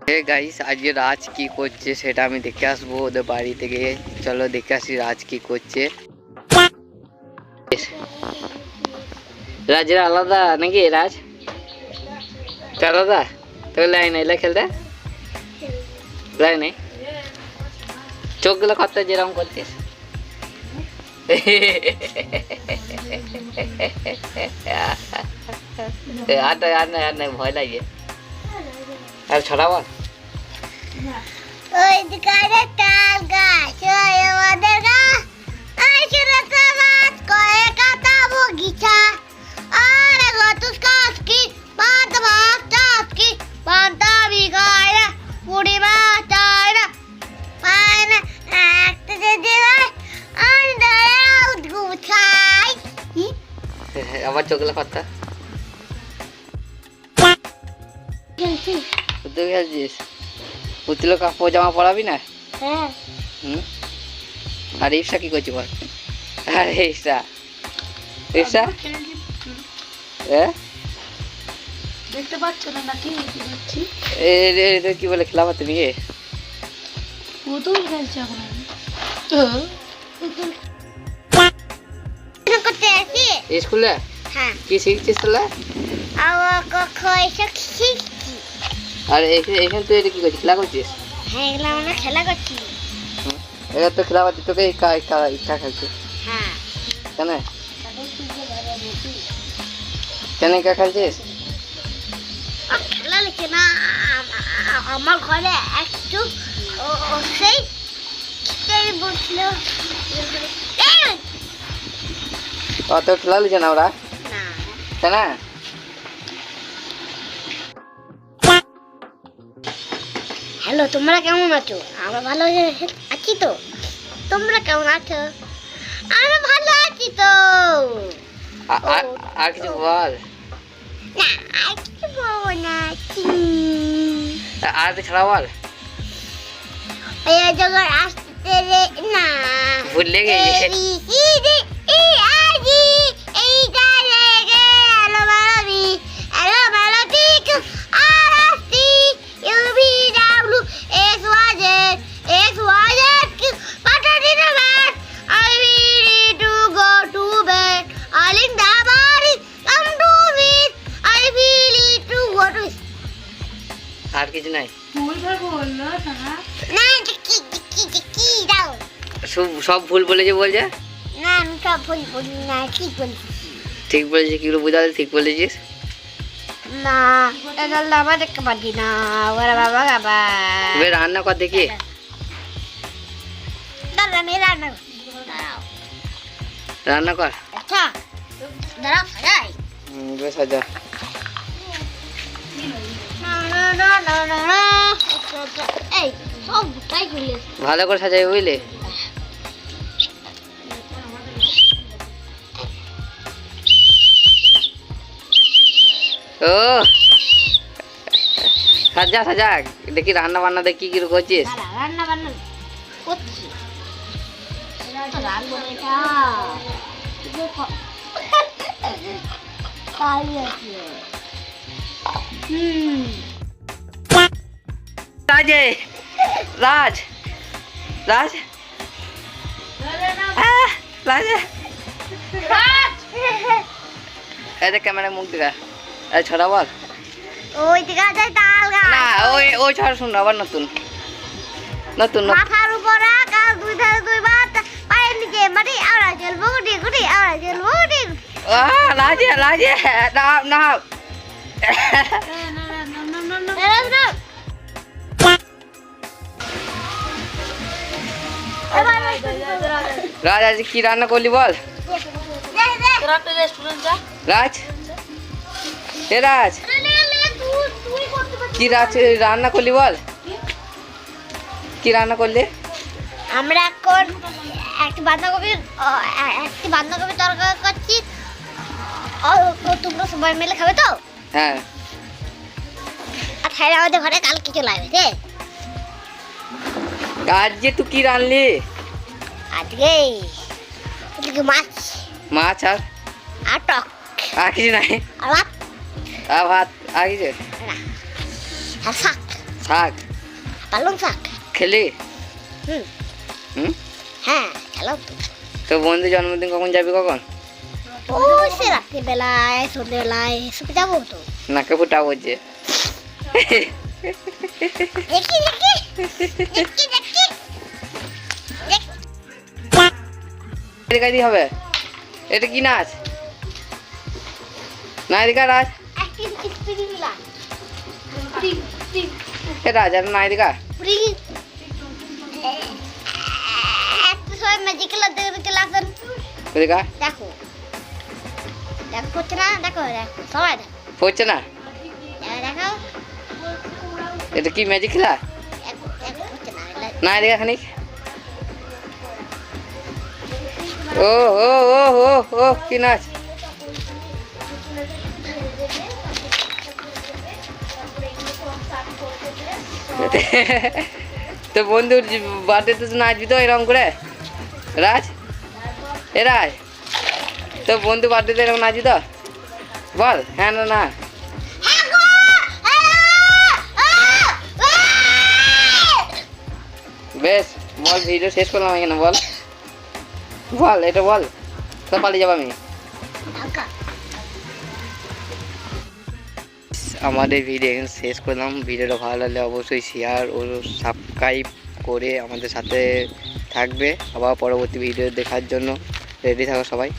Hey guys, আজকে রাজ কি করছে সেটা আমি দেখে আসবো ওদের বাড়ি থেকে। চলো দেখে আসি রাজ কি করছে। রাজের আলাদা নাকি? রাজ আলাদা তোকে লাই নাই খেলতে লাই নাই। চোখগুলো কত যেরকম করছিস। আর নাই ভয় লাগে। আর ছড়া বল। ওই দিকে তাল গাছ ওই আমাদের গাছ আইসরে তো বাত করে কাটা বগিচা আর গতুস কাসকি বাত বাত কাসকি বান্তা বিগায়া পুরি মাতারা পায়না একটা যদি হয় আর দাও গুছাই। আবার চোখগুলো কথা তুই খেলছিস। পুতুলো কাপড় জামা পরাবি না? হ্যাঁ। আর ইফসা কি করছি বল? আরে ইফসা দেখতে পাচ্ছ না নাকি? কি বলে খেলাবা তুমি? পুতুল খেলছে এখন। স্কুলে হ্যাঁ। কি শিখছিস তাহলে? আর এখানে তুই এটা কি করছিস? খেলা করছিস? হ্যাঁ, এগুলো আমরা খেলা করছি। এটা তো খেলা পাচ্ছি তোকে ইচ্ছা খেলছিস। হ্যাঁ। কেন কা খেলছিস? খেলা লিখে না আমার ঘরে একটু সেই বলছিল অত খেলা লিখে না ওরা কেন? হ্যালো, তোমরা কেমন আছো? আমরা ভালো আছি তো। তোমরা কেমন আছো? আমরা ভালো আছি তো। আর কিছু বল না, আর কিছু বলবো না। আর ছাড়া বল। এই জগৎ আসতে না ভুলে গেছি। আর কিছু নাই। সব ভুল বলেছে বলছে। না, আমি সব ভুল বলি না, ঠিক বলছি। ঠিক বলেছিস? কি বুঝালে ঠিক বলেছিস? না, এটা লাভা দেখতে পাচ্ছি না। ওরা বাবা বাবা রান্না কর দেখি। দাঁড়া, আমি রান্না রান্না কর। আচ্ছা, দাঁড়া সাজাই। সাজা। এই সব গুটাই খুলে ভালো করে সাজাই বুঝলে। ও সাজা সাজা দেখি রান্না বান্না দেখি কি করছিস। রান্না বান্না করছি। রান্না এটা রাজে রাজ রাজ রাজ ক্যামেরা মুখ দেখা ছড়া বল। ওই দিকে আছে তাল গাছ। না ওই ছড়া শুন আবার নতুন নতুন মাথার উপর রাখ আর দুই ধারে দুই বাত পায়ের নিচে মাটি আওড়া চলবো গুটি গুটি আওড়া চলবো গুটি রাজে রাজে না না রাজ আজ কি রান্না করলি বল? রাজ এ রাজ কি রান্না করলি বল? কি রান্না করলি? আমরা এখন একটি বাঁধাকপি তরকারি করছি। তোমরা সবাই মিলে খাবে তো? হ্যাঁ। আর খাই আমাদের ঘরে কাল কিছু লাগবে। আজ যে তুই কি রানলি? আজকে মাছ মাছ আর টক আর কিছু নাই। আর ভাত আর ভাত আর কিছু আর শাক শাক পালং শাক। খেলি? হুম হুম? হ্যাঁ খেলাম তো। তো বন্ধু জন্মদিন কখন যাবি কখন? ও সে রাত্রিবেলায় সন্ধ্যেবেলায় এসব যাবো তো। নাকে ফুটা বলছে। দেখি দেখি দেখি দেখি এদিকে দিয়ে হবে। এটা কি নাচ? না এদিকে রাজ। এ রাজ আর না এদিকে। একটা সময় ম্যাজিক্যাল দেখতে লাগবেন। এদিকে দেখো দেখো হচ্ছে না, দেখো দেখো সবাই দেখো পড়ছে না। দেখো এটা কি ম্যাজিক খেলা? দেখো হচ্ছে না। না এদিকে খানিক। ও ও ও ও ও কি নাচ? তো বন্ধুর বার্থডে তো নাচবি তো এরকম করে? রাজ এ রাজ, তো বন্ধু বার্থডেতে এরকম নাচবি তো? বল হ্যাঁ না না। বেশ বল, ভিডিও শেষ করলাম এখানে। বল বল এটা বল, তো পালিয়ে যাবো আমি। আমাদের ভিডিও এখানে শেষ করলাম। ভিডিওটা ভালো লাগলে অবশ্যই শেয়ার ও সাবস্ক্রাইব করে আমাদের সাথে থাকবে। আবার পরবর্তী ভিডিও দেখার জন্য রেডি থাকো সবাই।